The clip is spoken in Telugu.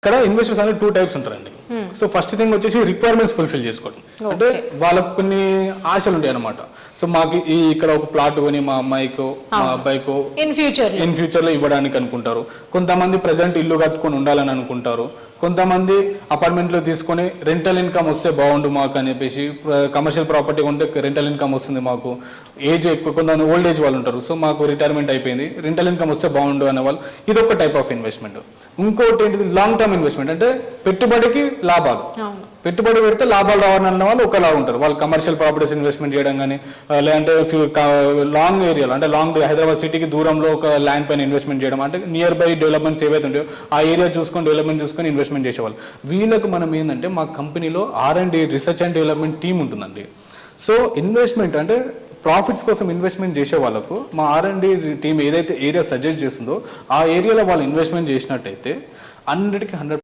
ఇక్కడ ఇన్వెస్టర్స్ అనేది 2 టైప్స్ ఉంటారండి. సో ఫస్ట్ థింగ్ వచ్చేసి రిక్వైర్మెంట్స్ ఫుల్ఫిల్ చేసుకోవడం. అంటే వాళ్ళకు కొన్ని ఆశలు ఉంటాయి అనమాట. సో మాకు ఇక్కడ ఒక ప్లాట్ కొని మా అమ్మాయికో మా అబ్బాయికో ఇన్ ఫ్యూచర్ లో ఇవ్వడానికి అనుకుంటారు. కొంతమంది ప్రజెంట్ ఇల్లు కట్టుకొని ఉండాలని అనుకుంటారు. కొంతమంది అపార్ట్మెంట్ లో తీసుకొని రెంటల్ ఇన్కమ్ వస్తే బాగుండు మాకు అని చెప్పేసి, కమర్షియల్ ప్రాపర్టీ ఉంటే రెంటల్ ఇన్కమ్ వస్తుంది మాకు, ఏజ్ ఎక్కువ, కొంతమంది ఓల్డ్ ఏజ్ వాళ్ళు ఉంటారు. సో మాకు రిటైర్మెంట్ అయిపోయింది, రెంటల్ ఇన్కమ్ వస్తే బాగుండు అనే వాళ్ళు, ఇది ఒక టైప్ ఆఫ్ ఇన్వెస్ట్మెంట్. ఇంకోటి ఏంటిది లాంగ్ టర్మ్ ఇన్వెస్ట్మెంట్, అంటే పెట్టుబడికి లాభాలు, పెట్టుబడి పెడితే లాభాలు రావాలన్న వాళ్ళు ఒకలా ఉంటారు. వాళ్ళు కమర్షియల్ ప్రాపర్టీస్ ఇన్వెస్ట్మెంట్ చేయడం కానీ, లేదంటే లాంగ్ ఏరియాలో అంటే లాంగ్ హైదరాబాద్ సిటీకి దూరంలో ఒక ల్యాండ్ పైన ఇన్వెస్ట్మెంట్ చేయడం, అంటే నియర్ బై డెవలప్మెంట్స్ ఏవైతే ఉంటాయో ఆ ఏరియా చూసుకొని డెవలప్మెంట్ చూసుకొని ఇన్వెస్ట్మెంట్ చేసేవాళ్ళు. వీళ్ళకు మనం ఏంటంటే మా కంపెనీలో R&D research and development team ఉంటుందండి. సో ఇన్వెస్ట్మెంట్ అంటే ప్రాఫిట్స్ కోసం ఇన్వెస్ట్మెంట్ చేసే వాళ్ళకు మా R&D టీమ్ ఏదైతే ఏరియా సజెస్ట్ చేస్తుందో ఆ ఏరియాలో వాళ్ళు ఇన్వెస్ట్మెంట్ చేసినట్టయితే 100కి 100